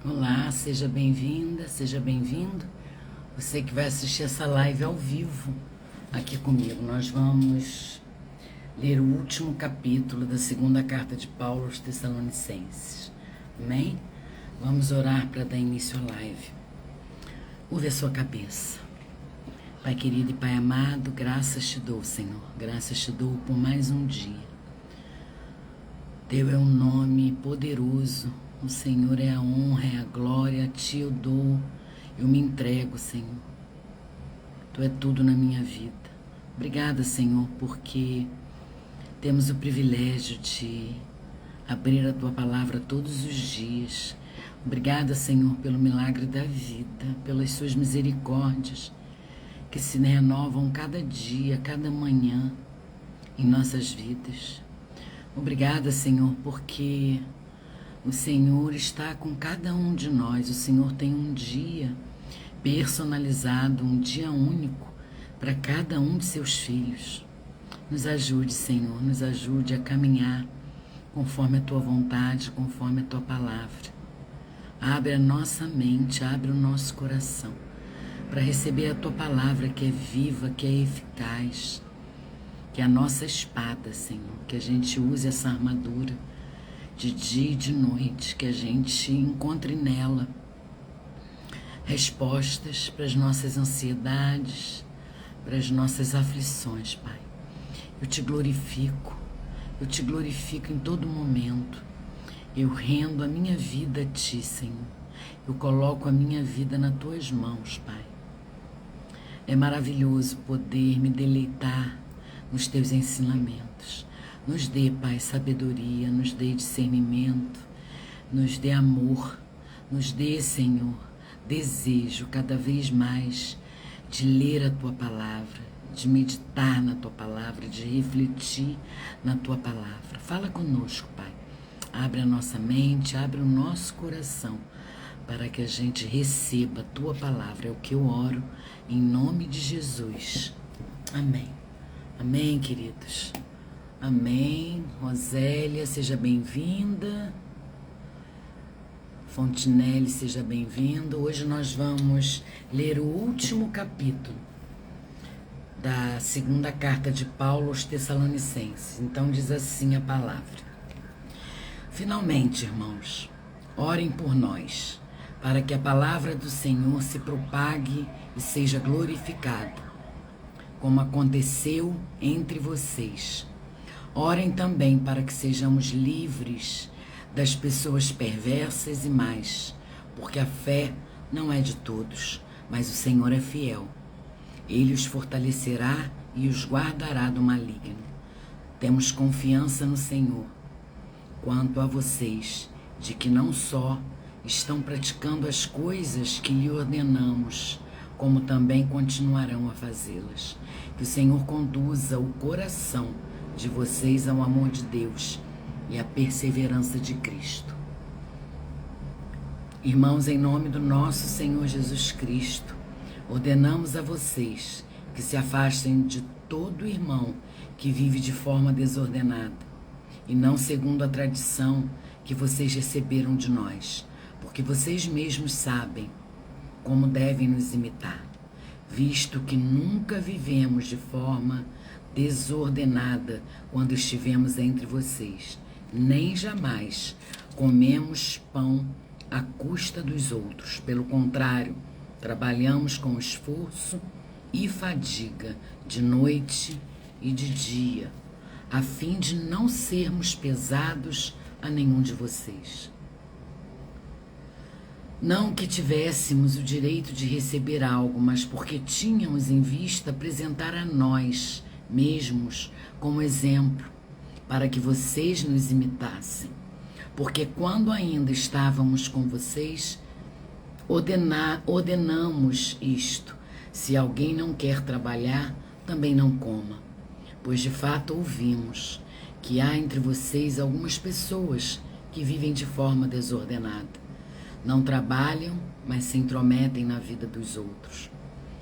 Olá, seja bem-vinda, seja bem-vindo. Você que vai assistir essa live ao vivo aqui comigo. Nós vamos ler o último capítulo da segunda carta de Paulo aos Tessalonicenses. Amém? Vamos orar para dar início à live. Curve a sua cabeça. Pai querido e Pai amado, graças te dou, Senhor. Graças te dou por mais um dia. Teu é um nome poderoso. O Senhor é a honra, é a glória. A ti eu dou, eu me entrego, Senhor. Tu é tudo na minha vida. Obrigada, Senhor, porque temos o privilégio de abrir a Tua palavra todos os dias. Obrigada, Senhor, pelo milagre da vida, pelas Suas misericórdias que se renovam cada dia, cada manhã em nossas vidas. Obrigada, Senhor, porque o Senhor está com cada um de nós. O Senhor tem um dia personalizado, um dia único para cada um de seus filhos. Nos ajude, Senhor, nos ajude a caminhar conforme a Tua vontade, conforme a Tua palavra. Abre a nossa mente, abre o nosso coração para receber a Tua palavra que é viva, que é eficaz, que é a nossa espada, Senhor, que a gente use essa armadura de dia e de noite, que a gente encontre nela respostas para as nossas ansiedades, para as nossas aflições, Pai. Eu te glorifico em todo momento. Eu rendo a minha vida a Ti, Senhor. Eu coloco a minha vida nas Tuas mãos, Pai. É maravilhoso poder me deleitar nos Teus ensinamentos. Nos dê, Pai, sabedoria, nos dê discernimento, nos dê amor, nos dê, Senhor, desejo cada vez mais de ler a Tua palavra, de meditar na Tua palavra, de refletir na Tua palavra. Fala conosco, Pai. Abre a nossa mente, abre o nosso coração para que a gente receba a Tua palavra. É o que eu oro em nome de Jesus. Amém. Amém, queridos. Amém. Rosélia, seja bem-vinda. Fontinelli, seja bem-vindo. Hoje nós vamos ler o último capítulo da segunda carta de Paulo aos Tessalonicenses. Então diz assim a palavra: Finalmente, irmãos, orem por nós, para que a palavra do Senhor se propague e seja glorificada, como aconteceu entre vocês. Orem também para que sejamos livres das pessoas perversas e más, porque a fé não é de todos, mas o Senhor é fiel. Ele os fortalecerá e os guardará do maligno. Temos confiança no Senhor. Quanto a vocês, de que não só estão praticando as coisas que lhe ordenamos, como também continuarão a fazê-las. Que o Senhor conduza o coração de vocês ao amor de Deus e à perseverança de Cristo. Irmãos, em nome do nosso Senhor Jesus Cristo, ordenamos a vocês que se afastem de todo irmão que vive de forma desordenada, e não segundo a tradição que vocês receberam de nós, porque vocês mesmos sabem como devem nos imitar, visto que nunca vivemos de forma desordenada quando estivemos entre vocês, nem jamais comemos pão à custa dos outros. Pelo contrário, trabalhamos com esforço e fadiga de noite e de dia, a fim de não sermos pesados a nenhum de vocês. Não que tivéssemos o direito de receber algo, mas porque tínhamos em vista apresentar a nós mesmos como exemplo, para que vocês nos imitassem. Porque quando ainda estávamos com vocês, ordenamos isto: se alguém não quer trabalhar, também não coma. Pois de fato ouvimos que há entre vocês algumas pessoas que vivem de forma desordenada. Não trabalham, mas se intrometem na vida dos outros.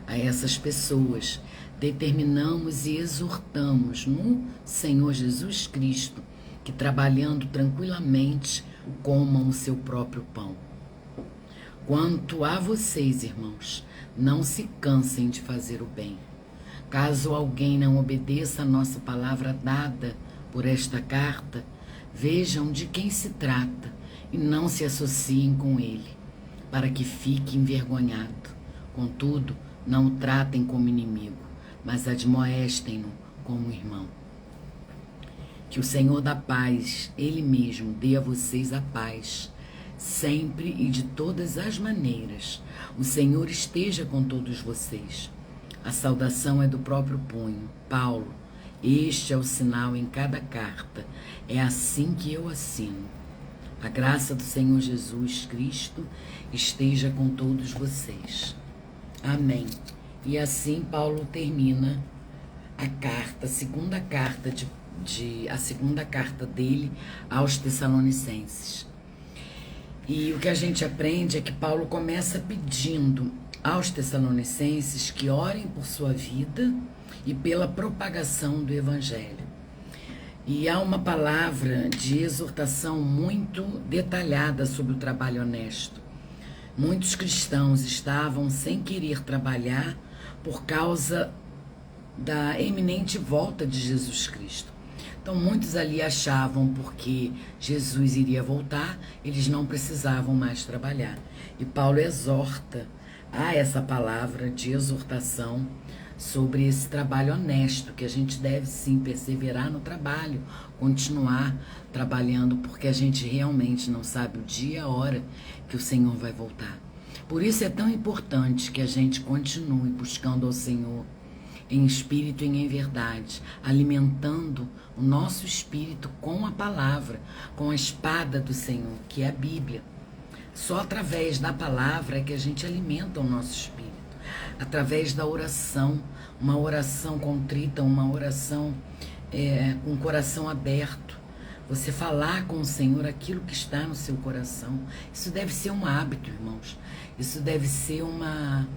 A essas pessoas determinamos e exortamos no Senhor Jesus Cristo que, trabalhando tranquilamente, comam o seu próprio pão. Quanto a vocês, irmãos, não se cansem de fazer o bem. Caso alguém não obedeça a nossa palavra dada por esta carta, vejam de quem se trata e não se associem com ele, para que fique envergonhado. Contudo, não o tratem como inimigo, mas admoestem-no como irmão. Que o Senhor da paz, Ele mesmo, dê a vocês a paz, sempre e de todas as maneiras. O Senhor esteja com todos vocês. A saudação é do próprio punho. Paulo, este é o sinal em cada carta. É assim que eu assino. A graça do Senhor Jesus Cristo esteja com todos vocês. Amém. E assim Paulo termina a carta, a segunda carta dele aos Tessalonicenses. E o que a gente aprende é que Paulo começa pedindo aos Tessalonicenses que orem por sua vida e pela propagação do Evangelho. E há uma palavra de exortação muito detalhada sobre o trabalho honesto. Muitos cristãos estavam sem querer trabalhar por causa da eminente volta de Jesus Cristo. Então muitos ali achavam porque Jesus iria voltar, eles não precisavam mais trabalhar. E Paulo exorta a essa palavra de exortação sobre esse trabalho honesto, que a gente deve sim perseverar no trabalho, continuar trabalhando, porque a gente realmente não sabe o dia e a hora que o Senhor vai voltar. Por isso é tão importante que a gente continue buscando ao Senhor em espírito e em verdade, alimentando o nosso espírito com a palavra, com a espada do Senhor, que é a Bíblia. Só através da palavra é que a gente alimenta o nosso espírito. Através da oração, uma oração contrita, uma oração com o coração aberto. Você falar com o Senhor aquilo que está no seu coração. Isso deve ser um hábito, irmãos. Isso deve ser uma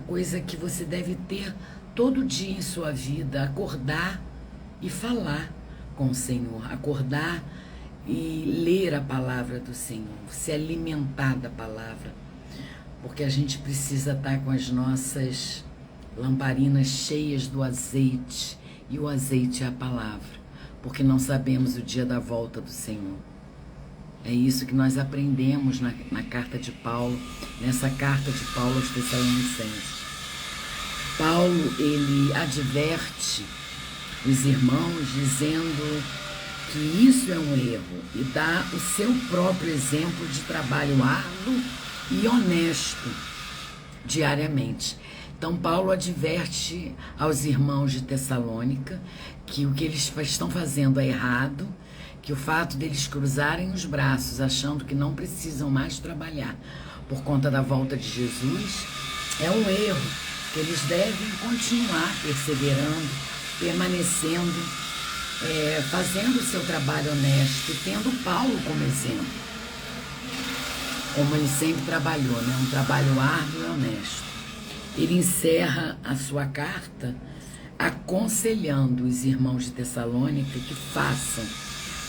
coisa que você deve ter todo dia em sua vida. Acordar e falar com o Senhor. Acordar e ler a palavra do Senhor. Se alimentar da palavra. Porque a gente precisa estar com as nossas lamparinas cheias do azeite. E o azeite é a palavra. Porque não sabemos o dia da volta do Senhor. É isso que nós aprendemos na carta de Paulo, nessa carta de Paulo aos Tessalonicenses. Paulo, ele adverte os irmãos dizendo que isso é um erro e dá o seu próprio exemplo de trabalho árduo e honesto diariamente. Então Paulo adverte aos irmãos de Tessalônica que o que eles estão fazendo é errado, que o fato deles cruzarem os braços achando que não precisam mais trabalhar por conta da volta de Jesus é um erro, que eles devem continuar perseverando, permanecendo, fazendo o seu trabalho honesto, tendo Paulo como exemplo, como ele sempre trabalhou, né? Um trabalho árduo e honesto. Ele encerra a sua carta aconselhando os irmãos de Tessalônica que façam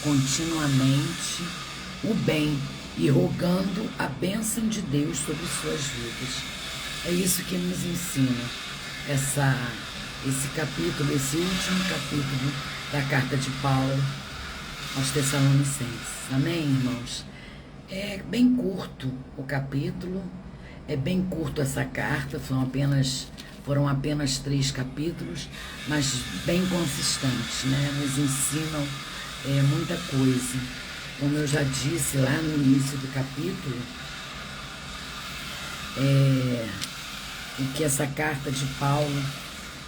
continuamente o bem e rogando a bênção de Deus sobre suas vidas. É isso que nos ensina esse capítulo, esse último capítulo da carta de Paulo aos Tessalonicenses. Amém, irmãos? É bem curto o capítulo, é bem curto essa carta, foram apenas 3 capítulos, mas bem consistentes, né? Nos ensinam muita coisa. Como eu já disse lá no início do capítulo, o que essa carta de Paulo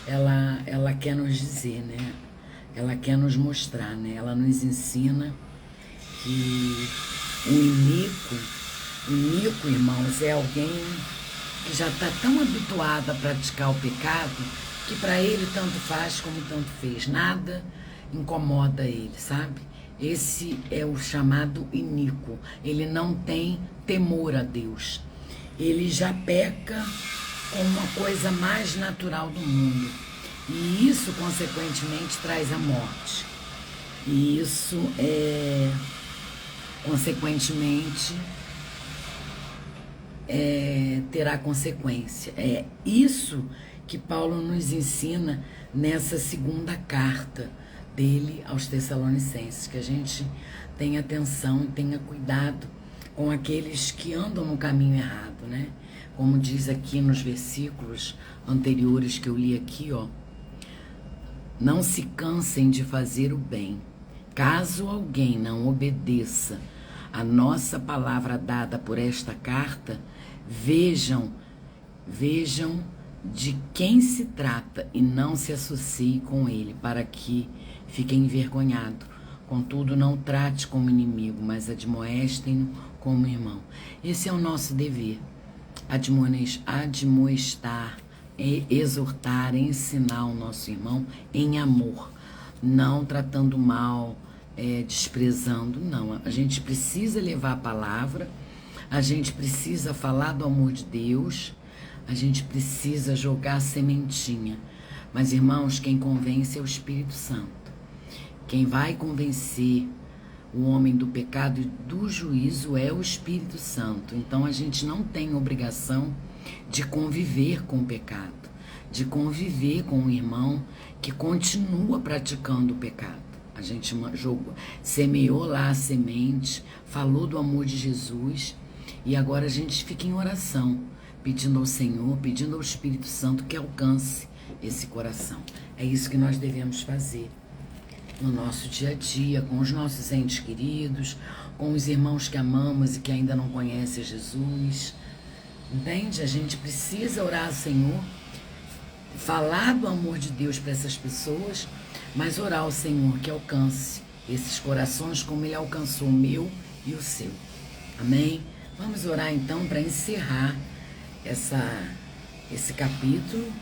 ela quer nos dizer, né? Ela quer nos mostrar, né? Ela nos ensina que o iníquo, irmãos, é alguém que já está tão habituado a praticar o pecado que para ele tanto faz como tanto fez. Nada incomoda ele, sabe? Esse é o chamado iníquo. Ele não tem temor a Deus. Ele já peca como uma coisa mais natural do mundo. E isso, consequentemente, traz a morte. E isso, consequentemente, terá consequência. É isso que Paulo nos ensina nessa segunda carta dele aos Tessalonicenses, que a gente tenha atenção e tenha cuidado com aqueles que andam no caminho errado, né? Como diz aqui nos versículos anteriores que eu li aqui, ó. Não se cansem de fazer o bem. Caso alguém não obedeça a nossa palavra dada por esta carta, vejam de quem se trata e não se associe com ele, para que fique envergonhado. Contudo, não trate como inimigo, mas admoestem-no como irmão. Esse é o nosso dever. Admoestar, exortar, ensinar o nosso irmão em amor, não tratando mal, desprezando, não. A gente precisa levar a palavra, a gente precisa falar do amor de Deus, a gente precisa jogar a sementinha. Mas, irmãos, quem convence é o Espírito Santo. Quem vai convencer o homem do pecado e do juízo é o Espírito Santo. Então, a gente não tem obrigação de conviver com o pecado, de conviver com o irmão que continua praticando o pecado. A gente semeou lá a semente, falou do amor de Jesus e agora a gente fica em oração, pedindo ao Senhor, pedindo ao Espírito Santo que alcance esse coração. É isso que nós devemos fazer no nosso dia a dia, com os nossos entes queridos, com os irmãos que amamos e que ainda não conhecem Jesus. Entende? A gente precisa orar ao Senhor, falar do amor de Deus para essas pessoas, mas orar ao Senhor que alcance esses corações como Ele alcançou o meu e o seu. Amém? Vamos orar então para encerrar esse capítulo.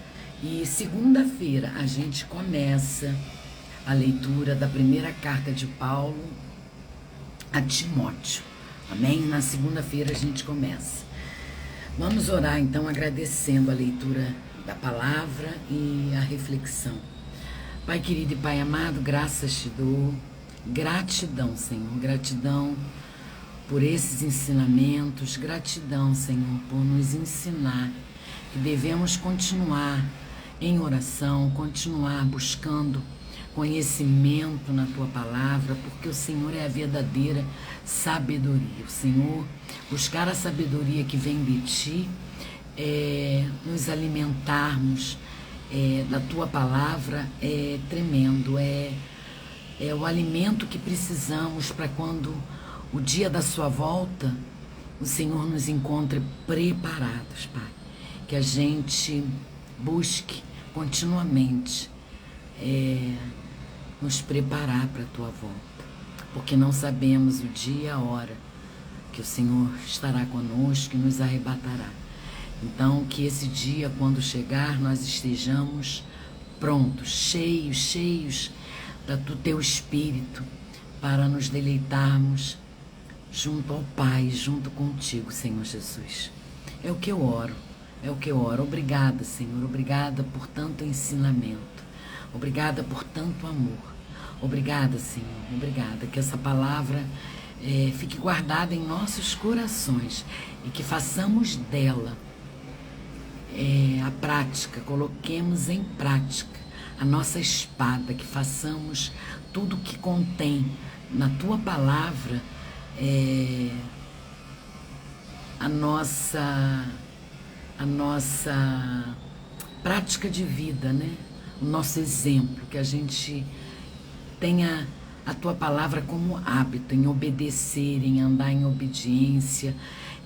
E segunda-feira a gente começa a leitura da primeira carta de Paulo a Timóteo. Amém? Na segunda-feira a gente começa. Vamos orar então agradecendo a leitura da palavra e a reflexão. Pai querido e Pai amado, graças te dou, gratidão, Senhor, gratidão por esses ensinamentos, gratidão, Senhor, por nos ensinar que devemos continuar em oração, continuar buscando conhecimento na Tua palavra, porque o Senhor é a verdadeira sabedoria. O Senhor, buscar a sabedoria que vem de Ti, nos alimentarmos da Tua palavra é tremendo, é o alimento que precisamos para quando o dia da Sua volta, o Senhor nos encontre preparados, Pai. Que a gente busque continuamente nos preparar para a Tua volta, porque não sabemos o dia e a hora que o Senhor estará conosco e nos arrebatará. Então, que esse dia, quando chegar, nós estejamos prontos, cheios do Teu Espírito, para nos deleitarmos junto ao Pai, junto contigo, Senhor Jesus. É o que eu oro, Obrigada, Senhor, obrigada por tanto ensinamento, obrigada por tanto amor. Obrigada, Senhor, obrigada. Que essa palavra fique guardada em nossos corações e que façamos dela a prática, coloquemos em prática a nossa espada, que façamos tudo que contém na Tua palavra a nossa prática de vida, né? O nosso exemplo, que a gente tenha a Tua palavra como hábito, em obedecer, em andar em obediência,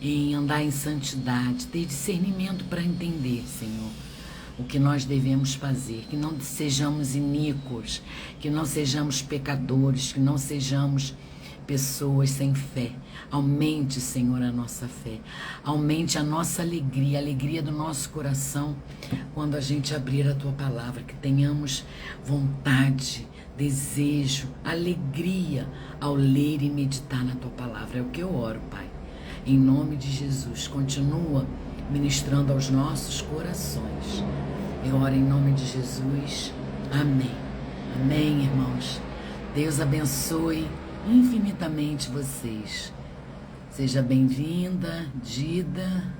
em andar em santidade, ter discernimento para entender, Senhor, o que nós devemos fazer, que não sejamos iníquos, que não sejamos pecadores, que não sejamos pessoas sem fé. Aumente, Senhor, a nossa fé, aumente a nossa alegria, a alegria do nosso coração, quando a gente abrir a Tua palavra, que tenhamos vontade, desejo, alegria ao ler e meditar na Tua palavra. É o que eu oro, Pai. Em nome de Jesus, continua ministrando aos nossos corações. Eu oro em nome de Jesus. Amém. Amém, irmãos. Deus abençoe infinitamente vocês. Seja bem-vinda, Dida.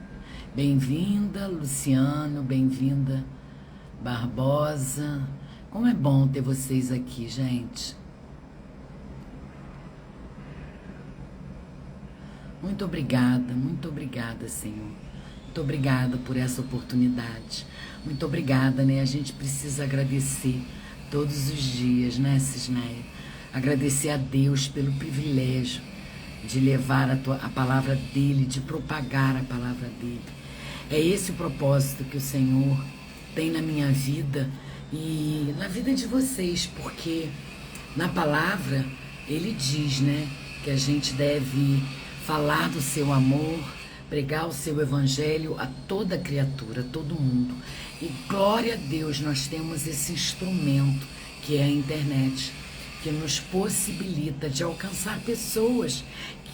Bem-vinda, Luciano, bem-vinda, Barbosa. Como é bom ter vocês aqui, gente. Muito obrigada, Senhor. Muito obrigada por essa oportunidade. Muito obrigada, né? A gente precisa agradecer todos os dias, né, Cisneia? Agradecer a Deus pelo privilégio de levar a palavra dEle, de propagar a palavra dEle. É esse o propósito que o Senhor tem na minha vida e na vida de vocês, porque na palavra Ele diz, né, que a gente deve falar do seu amor, pregar o seu evangelho a toda criatura, a todo mundo. E glória a Deus, nós temos esse instrumento que é a internet, que nos possibilita de alcançar pessoas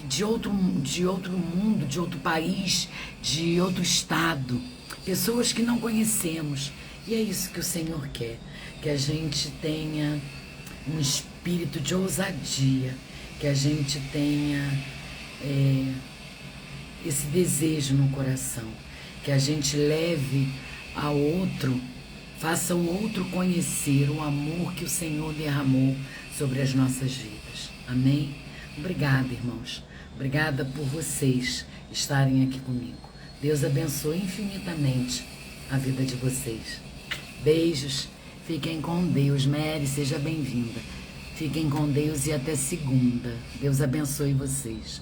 de outro mundo, de outro país, de outro estado, pessoas que não conhecemos. E é isso que o Senhor quer, que a gente tenha um espírito de ousadia, que a gente tenha esse desejo no coração, que a gente leve ao outro, faça o outro conhecer o amor que o Senhor derramou sobre as nossas vidas. Amém? Obrigada, irmãos. Obrigada por vocês estarem aqui comigo. Deus abençoe infinitamente a vida de vocês. Beijos. Fiquem com Deus. Mary, seja bem-vinda. Fiquem com Deus e até segunda. Deus abençoe vocês.